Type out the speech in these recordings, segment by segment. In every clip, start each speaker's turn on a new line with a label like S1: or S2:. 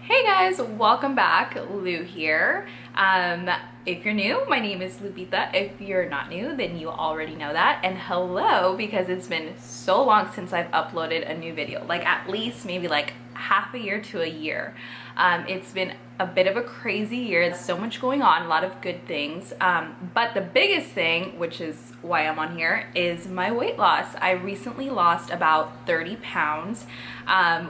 S1: Hey guys, welcome back. Lou here. If you're new, my name is Lupita. If you're not new, then you already know that. And hello, because it's been so long since I've uploaded a new video, like at least maybe like half a year to a year. It's been a bit of a crazy year. There's so much going on, a lot of good things. But the biggest thing, which is why I'm on here, is my weight loss. I recently lost about 30 pounds,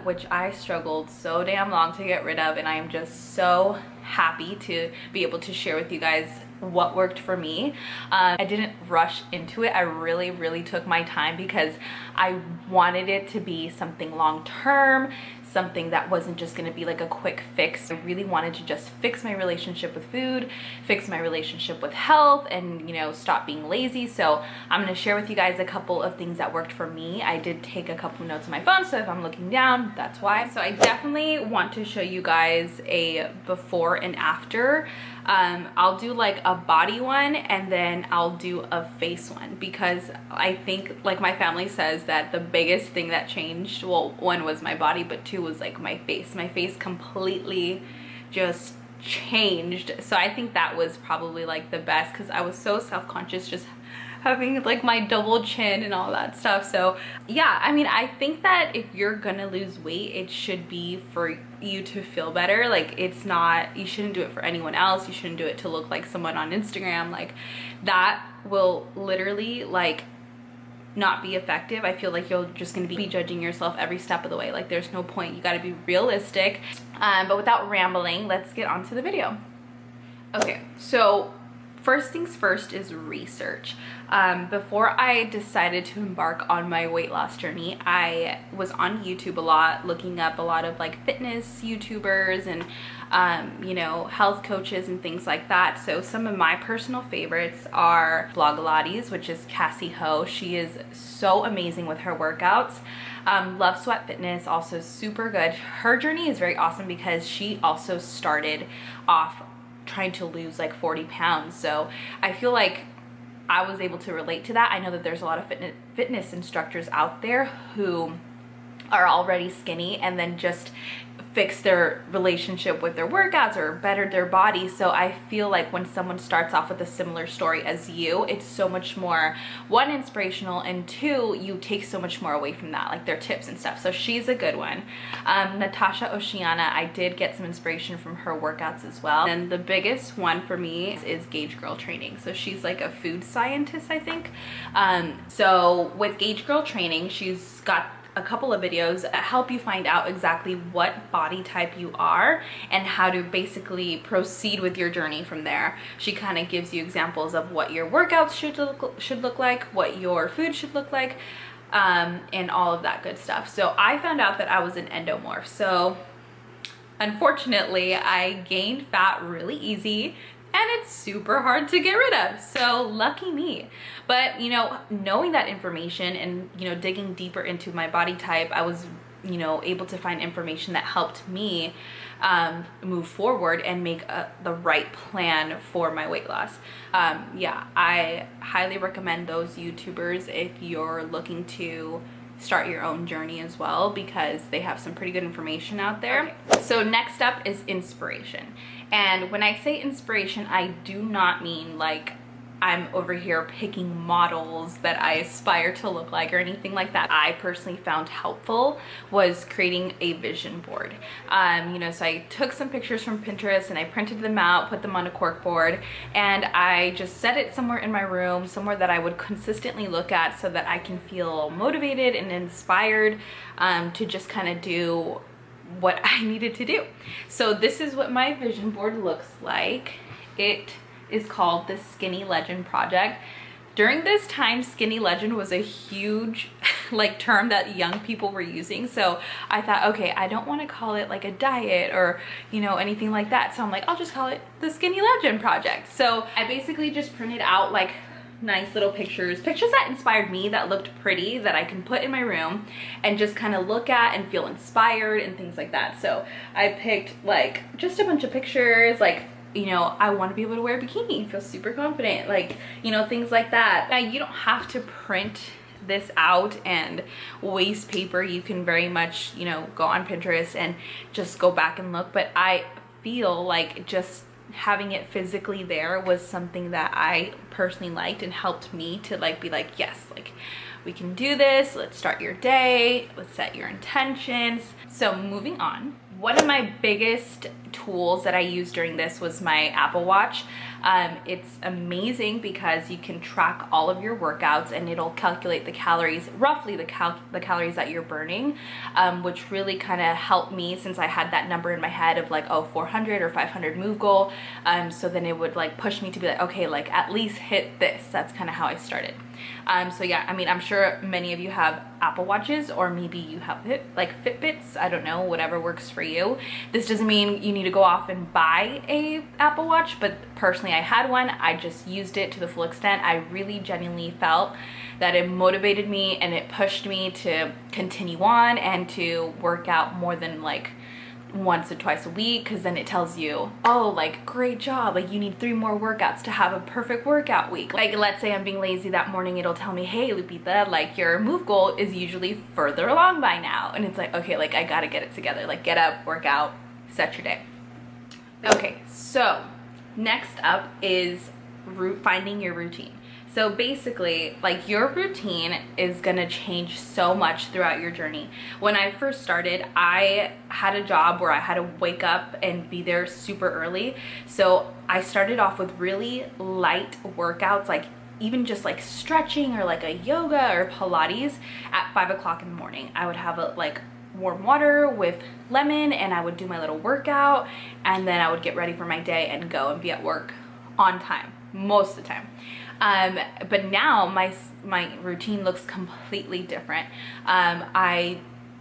S1: which I struggled so damn long to get rid of, and I am just so happy to be able to share with you guys what worked for me. I didn't rush into it. I really took my time because I wanted it to be something long-term, something that wasn't just going to be like a quick fix. I really wanted to just fix my relationship with food, fix my relationship with health, and stop being lazy. So I'm going to share with you guys a couple of things that worked for me. I did take a couple of notes on my phone, so if I'm looking down, that's why. So I definitely want to show you guys a before and after. I'll do like a body one and then I'll do a face one, because I think, like my family says, that the biggest thing that changed, well, one was my body, but two was like my face. My face completely just changed. So I think that was probably like the best, because I was so self-conscious just having like my double chin and all that stuff. So yeah, I mean, I think that if you're gonna lose weight, it should be for you to feel better. Like, it's not, you shouldn't do it for anyone else. You shouldn't do it to look like someone on Instagram. Like, that will literally like not be effective. I feel like you're just going to be judging yourself every step of the way. Like, there's no point. You got to be realistic. But without rambling, let's get on to the video. Okay, so first things first is research. Before I decided to embark on my weight loss journey, I was on YouTube a lot, looking up a lot of like fitness YouTubers and health coaches and things like that. So some of my personal favorites are Blogilates, which is Cassey Ho. She is so amazing with her workouts. Love Sweat Fitness, also super good. Her journey is very awesome because she also started off trying to lose like 40 pounds. So I feel like I was able to relate to that. I know that there's a lot of fitness instructors out there who are already skinny and then just fix their relationship with their workouts or bettered their body. So I feel like when someone starts off with a similar story as you, it's so much more, one, inspirational, and two, you take so much more away from that, like their tips and stuff. So she's a good one. Natacha, Océane, I did get some inspiration from her workouts as well. And the biggest one for me is Guage Girl Training. So she's like a food scientist, I think. So with Guage Girl Training, she's got a couple of videos that help you find out exactly what body type you are and how to basically proceed with your journey from there. She kind of gives you examples of what your workouts should look like, what your food should look like, and all of that good stuff. So I found out that I was an endomorph. So unfortunately, I gained fat really easy, and it's super hard to get rid of. So lucky me. But knowing that information and digging deeper into my body type, I was able to find information that helped me move forward and make the right plan for my weight loss. Yeah, I highly recommend those YouTubers if you're looking to start your own journey as well, because they have some pretty good information out there. Okay. So next up is inspiration. And when I say inspiration, I do not mean like I'm over here picking models that I aspire to look like or anything like that. I personally found helpful was creating a vision board. So I took some pictures from Pinterest and I printed them out, put them on a cork board, and I just set it somewhere in my room, somewhere that I would consistently look at so that I can feel motivated and inspired to just kind of do what I needed to do. So this is what my vision board looks like. It is called the Skinny Legend Project. During this time, Skinny Legend was a huge like term that young people were using. So I thought, okay, I don't want to call it like a diet or anything like that. So I'm like, I'll just call it the Skinny Legend Project. So I basically just printed out like nice little pictures that inspired me, that looked pretty, that I can put in my room and just kind of look at and feel inspired and things like that. So I picked like just a bunch of pictures, like I want to be able to wear a bikini, feel super confident, like things like that. Now, you don't have to print this out and waste paper, you can very much, you know, go on Pinterest and just go back and look. But I feel like just having it physically there was something that I personally liked and helped me to like be like, yes, like we can do this. Let's start your day. Let's set your intentions. So moving on, one of my biggest tools that I used during this was my Apple Watch. It's amazing because you can track all of your workouts and it'll calculate the calories, roughly the calories that you're burning, which really kind of helped me since I had that number in my head of like, oh, 400 or 500 move goal. So then it would like push me to be like, okay, like at least hit this. That's kind of how I started. So yeah, I mean, I'm sure many of you have Apple Watches, or maybe you have like Fitbits. I don't know, whatever works for you. This doesn't mean you need to go off and buy a Apple Watch, but personally I had one. I just used it to the full extent. I really genuinely felt that it motivated me and it pushed me to continue on and to work out more than like once or twice a week, because then it tells you, oh, like great job, like you need 3 more workouts to have a perfect workout week. Like let's say I'm being lazy that morning, it'll tell me, hey Lupita, like your move goal is usually further along by now, and it's like, okay, like I gotta get it together, like get up, work out, set your day. Okay, so next up is finding your routine. So basically, like your routine is gonna change so much throughout your journey. When I first started, I had a job where I had to wake up and be there super early. So I started off with really light workouts, like even just like stretching or like a yoga or Pilates at 5 o'clock in the morning. I would have like warm water with lemon and I would do my little workout, and then I would get ready for my day and go and be at work on time most of the time. But now my routine looks completely different. I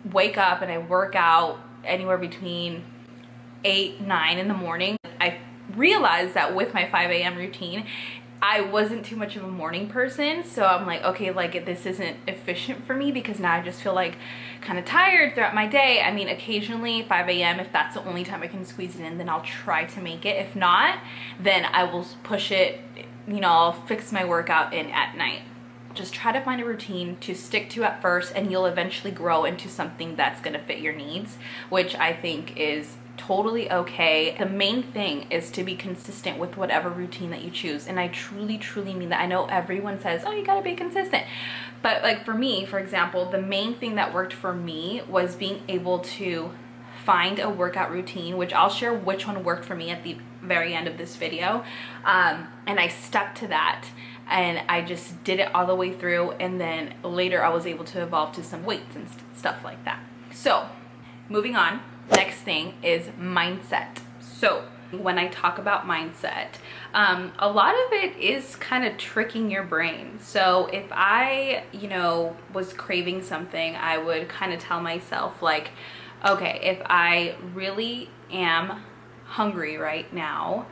S1: wake up and I work out anywhere between 8, 9 in the morning. I realized that with my 5 a.m. routine, I wasn't too much of a morning person. So I'm like, okay, like this isn't efficient for me because now I just feel like kind of tired throughout my day. I mean, occasionally 5 a.m. if that's the only time I can squeeze it in, then I'll try to make it. If not, then I will push it, you know, I'll fix my workout in at night. Just try to find a routine to stick to at first, and you'll eventually grow into something that's gonna fit your needs, which I think is totally okay. The main thing is to be consistent with whatever routine that you choose, and I truly mean that. I know everyone says, oh, you gotta be consistent, but like for me, for example, the main thing that worked for me was being able to find a workout routine, which I'll share which one worked for me at the very end of this video, and I stuck to that and I just did it all the way through, and then later I was able to evolve to some weights and stuff like that. So moving on, next thing is mindset. So when I talk about mindset, a lot of it is kind of tricking your brain. So if I, you know, was craving something, I would kind of tell myself like, okay, if I really am hungry right now,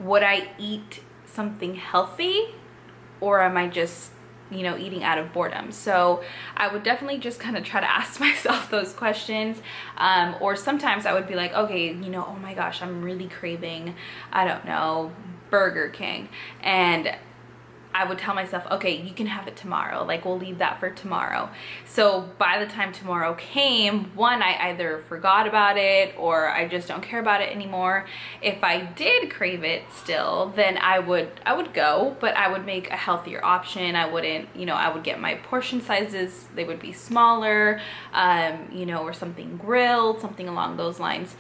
S1: would I eat something healthy, or am I just, you know, eating out of boredom? So I would definitely just kind of try to ask myself those questions, or sometimes I would be like, okay, you know, oh my gosh, I'm really craving, I don't know, Burger King, and I would tell myself, okay, you can have it tomorrow, like we'll leave that for tomorrow. So by the time tomorrow came, one, I either forgot about it or I just don't care about it anymore. If I did crave it still, then I would go, but I would make a healthier option. I wouldn't, you know, I would get my portion sizes, they would be smaller, you know, or something grilled, something along those lines,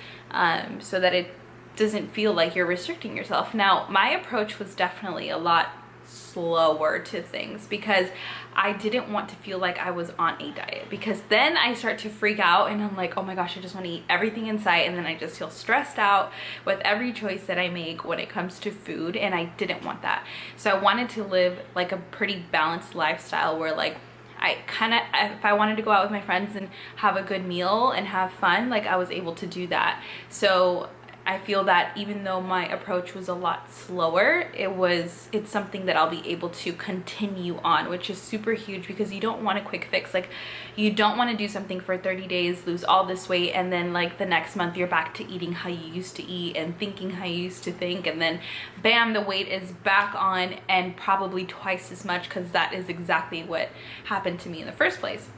S1: so that it doesn't feel like you're restricting yourself. Now, my approach was definitely a lot slower to things because I didn't want to feel like I was on a diet, because then I start to freak out and I'm like, oh my gosh, I just want to eat everything in sight, and then I just feel stressed out with every choice that I make when it comes to food, and I didn't want that. So I wanted to live like a pretty balanced lifestyle where like I kind of, if I wanted to go out with my friends and have a good meal and have fun, like I was able to do that. So I feel that even though my approach was a lot slower, it's something that I'll be able to continue on, which is super huge, because you don't want a quick fix. Like, you don't want to do something for 30 days, lose all this weight, and then like the next month you're back to eating how you used to eat and thinking how you used to think, and then bam, the weight is back on, and probably twice as much, because that is exactly what happened to me in the first place.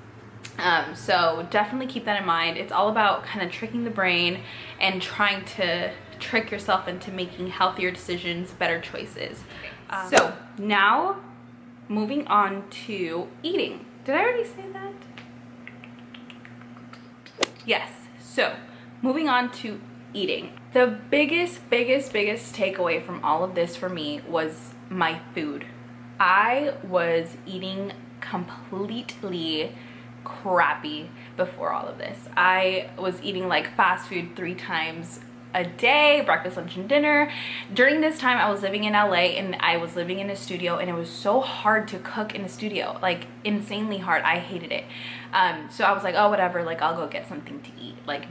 S1: So definitely keep that in mind. It's all about kind of tricking the brain and trying to trick yourself into making healthier decisions, better choices. So now moving on to eating. Did I already say that? Yes. So moving on to eating. The biggest takeaway from all of this for me was my food. I was eating completely crappy before all of this. I was eating like fast food 3 times a day, breakfast, lunch, and dinner. During this time, I was living in LA, and I was living in a studio, and it was so hard to cook in a studio, like insanely hard. I hated it. So I was like, oh, whatever, like I'll go get something to eat, like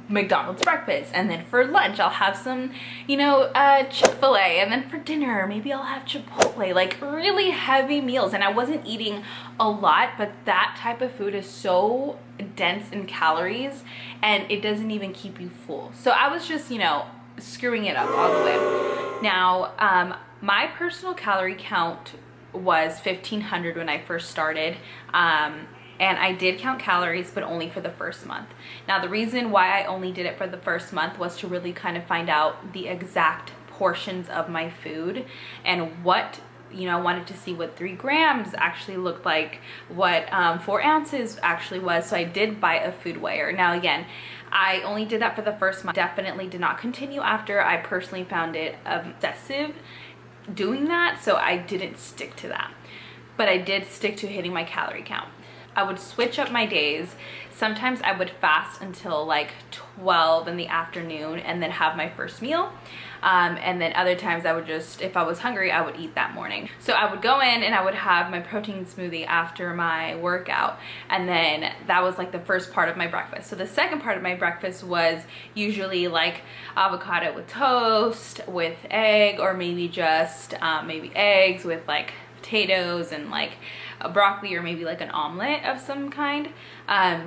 S1: McDonald's breakfast, and then for lunch I'll have some, you know, Chick-fil-A, and then for dinner maybe I'll have Chipotle, like really heavy meals. And I wasn't eating a lot, but that type of food is so dense in calories and it doesn't even keep you full. So I was just, you know, screwing it up all the way. Now my personal calorie count was 1,500 when I first started, and I did count calories, but only for the first month. Now, the reason why I only did it for the first month was to really kind of find out the exact portions of my food and what, you know, I wanted to see what 3 grams actually looked like, what 4 ounces actually was. So I did buy a food weigher. Now, again, I only did that for the first month. Definitely did not continue after. I personally found it obsessive doing that, so I didn't stick to that. But I did stick to hitting my calorie count. I would switch up my days. Sometimes I would fast until like 12 in the afternoon and then have my first meal. And then other times I would just, if I was hungry, I would eat that morning. So I would go in and I would have my protein smoothie after my workout. And then that was like the first part of my breakfast. So the second part of my breakfast was usually like avocado with toast, with egg, or maybe just maybe eggs with like potatoes and like a broccoli, or maybe like an omelet of some kind.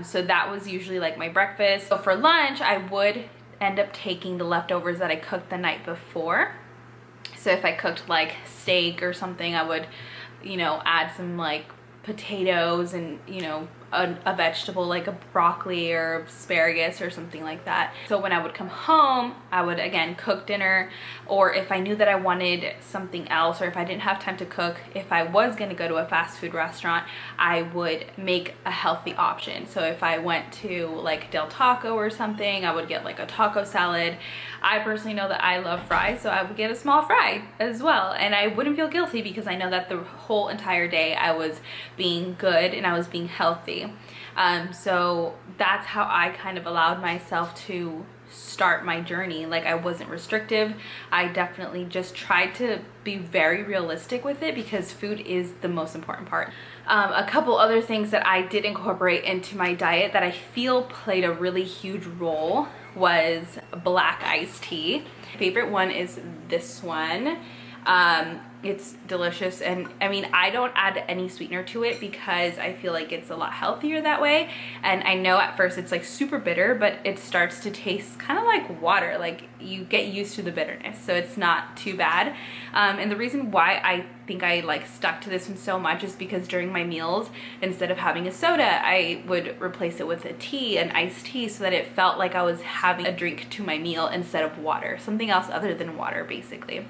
S1: So that was usually like my breakfast. So for lunch, I would end up taking the leftovers that I cooked the night before. So if I cooked like steak or something, I would, you know, add some like potatoes and, you know, a vegetable like a broccoli or asparagus or something like that. So when I would come home, I would again cook dinner, or if I knew that I wanted something else, or if I didn't have time to cook, if I was going to go to a fast food restaurant, I would make a healthy option. So if I went to like Del Taco or something, I would get like a taco salad. I personally know that I love fries, so I would get a small fry as well, and I wouldn't feel guilty because I know that the whole entire day I was being good and I was being healthy. So that's how I kind of allowed myself to start my journey. Like, I wasn't restrictive. I definitely just tried to be very realistic with it, because food is the most important part. A couple other things that I did incorporate into my diet that I feel played a really huge role was black iced tea. My favorite one is this one. It's delicious, and I mean, I don't add any sweetener to it because I feel like it's a lot healthier that way. And I know at first it's like super bitter, but it starts to taste kind of like water. Like, you get used to the bitterness, so it's not too bad. And the reason why I think I like stuck to this one so much is because during my meals, instead of having a soda, I would replace it with a tea, an iced tea, so that it felt like I was having a drink to my meal instead of water, something else other than water, basically.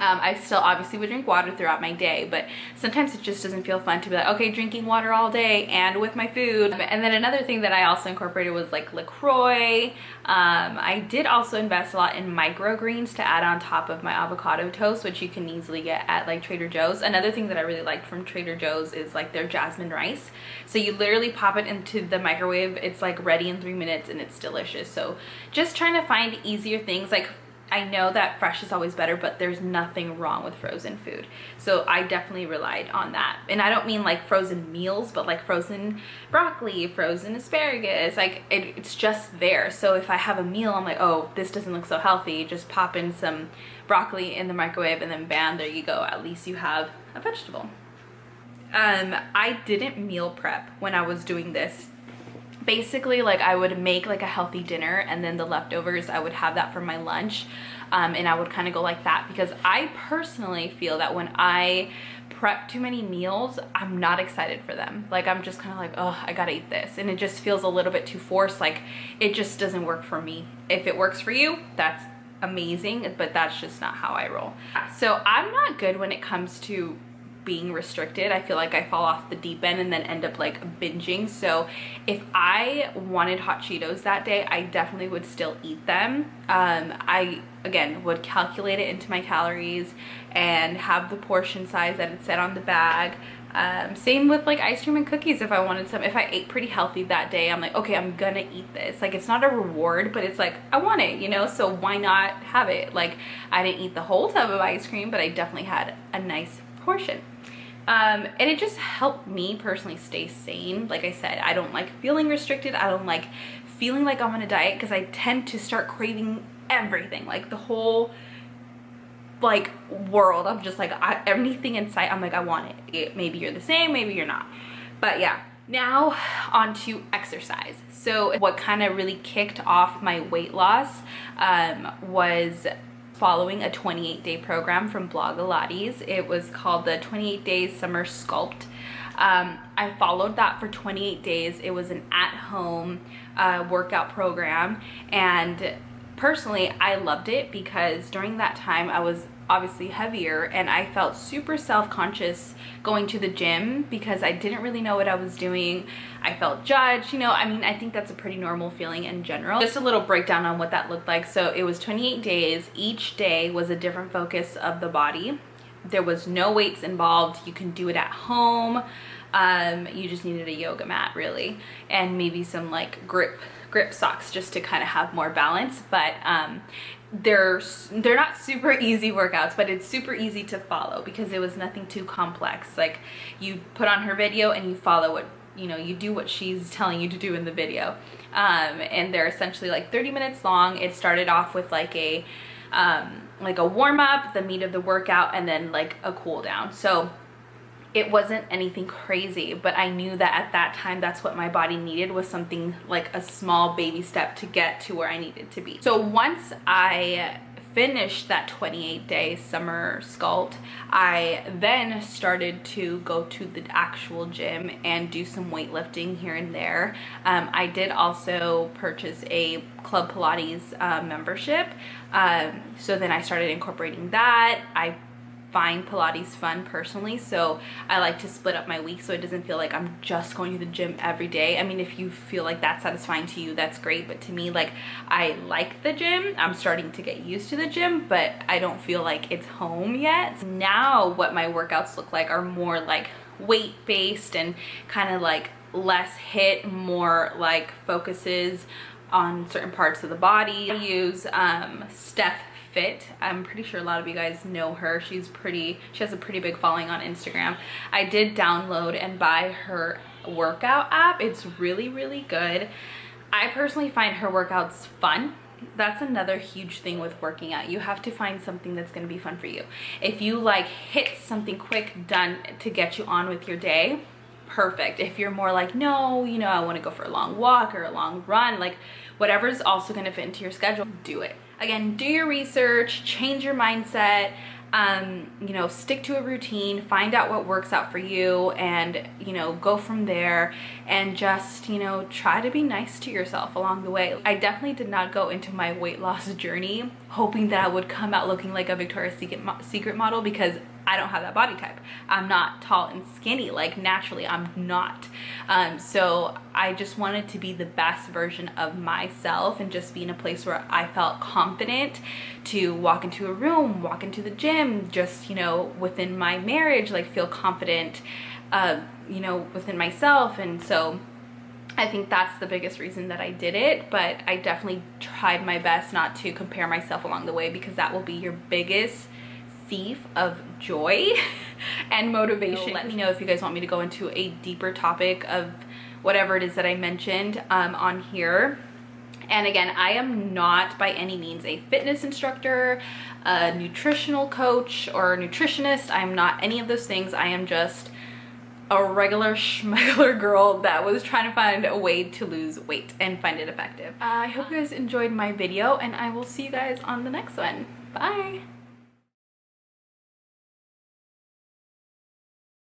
S1: I still obviously would drink water throughout my day, but sometimes it just doesn't feel fun to be like, okay, drinking water all day and with my food. And then another thing that I also incorporated was like LaCroix. I did also invest a lot in microgreens to add on top of my avocado toast, which you can easily get at like Trader Joe's. Another thing that I really liked from Trader Joe's is like their jasmine rice. So you literally pop it into the microwave, it's like ready in 3 minutes, and it's delicious. So just trying to find easier things. Like, I know that fresh is always better, but there's nothing wrong with frozen food. So I definitely relied on that. And I don't mean like frozen meals, but like frozen broccoli, frozen asparagus, like it's just there. So if I have a meal, I'm like, oh, this doesn't look so healthy. Just pop in some broccoli in the microwave and then bam, there you go. At least you have a vegetable. I didn't meal prep when I was doing this. Basically, like I would make like a healthy dinner and then the leftovers, I would have that for my lunch. And I would kind of go like that because I personally feel that when I prep too many meals, I'm not excited for them. Like I'm just kind of like, oh, I gotta eat this. And it just feels a little bit too forced. Like it just doesn't work for me. If it works for you, that's amazing, but that's just not how I roll. So I'm not good when it comes to being restricted. I feel like I fall off the deep end and then end up like binging. So if I wanted hot Cheetos that day, I definitely would still eat them. I again would calculate it into my calories and have the portion size that it said on the bag. Same with like ice cream and cookies. If I wanted some, if I ate pretty healthy that day, I'm like, okay, I'm gonna eat this. Like it's not a reward, but it's like I want it, you know, so why not have it? Like I didn't eat the whole tub of ice cream, but I definitely had a nice portion. And it just helped me personally stay sane. Like I said, I don't like feeling restricted. I don't like feeling like I'm on a diet because I tend to start craving everything, like the whole like world. I'm just like anything in sight, I'm like, I want it. Maybe you're the same, maybe you're not, but yeah. Now on to exercise. So what kind of really kicked off my weight loss was following a 28-day program from Blogilates. It was called the 28 Days Summer Sculpt. I followed that for 28 days. It was an at-home workout program, and personally I loved it because during that time I was obviously heavier and I felt super self-conscious going to the gym because I didn't really know what I was doing. I felt judged, you know. I mean, I think that's a pretty normal feeling in general. Just a little breakdown on what that looked like. So it was 28 days. Each day was a different focus of the body. There was no weights involved. You can do it at home. You just needed a yoga mat really, and maybe some like grip socks just to kind of have more balance. But they're not super easy workouts, but it's super easy to follow because it was nothing too complex. Like you put on her video and you follow what, you know, you do what she's telling you to do in the video. And they're essentially like 30 minutes long. It started off with like a warm-up, the meat of the workout, and then like a cool down. So it wasn't anything crazy, but I knew that at that time that's what my body needed, was something like a small baby step to get to where I needed to be. So once I finished that 28-day summer sculpt, I then started to go to the actual gym and do some weightlifting here and there. I did also purchase a Club Pilates membership. So then I started incorporating that. I find Pilates fun personally, so I like to split up my week so it doesn't feel like I'm just going to the gym every day. I mean, if you feel like that's satisfying to you, that's great, but to me, like, I like the gym. I'm starting to get used to the gym, but I don't feel like it's home yet. Now what my workouts look like are more like weight-based and kind of like less hit, more like focuses on certain parts of the body. I use Steph Fit. I'm pretty sure a lot of you guys know her. She has a pretty big following on Instagram. I did download and buy her workout app. It's really, really good. I personally find her workouts fun. That's another huge thing with working out. You have to find something that's going to be fun for you. If you like hit something quick done to get you on with your day, perfect. If you're more like, no, you know, I want to go for a long walk or a long run, like whatever's also going to fit into your schedule, do it. Again, do your research, change your mindset, you know, stick to a routine, find out what works out for you, and, you know, go from there, and just, you know, try to be nice to yourself along the way. I definitely did not go into my weight loss journey hoping that I would come out looking like a Victoria's Secret model, because I don't have that body type. I'm not tall and skinny, like naturally I'm not. So I just wanted to be the best version of myself and just be in a place where I felt confident to walk into a room, walk into the gym, just, you know, within my marriage, like feel confident, you know, within myself. And so I think that's the biggest reason that I did it, but I definitely tried my best not to compare myself along the way, because that will be your biggest thief of joy and motivation. So let me know if you guys want me to go into a deeper topic of whatever it is that I mentioned on here. And again, I am not by any means a fitness instructor, a nutritional coach, or a nutritionist. I'm not any of those things. I am just a regular schmegular girl that was trying to find a way to lose weight and find it effective. I hope you guys enjoyed my video, and I will see you guys on the next one. Bye!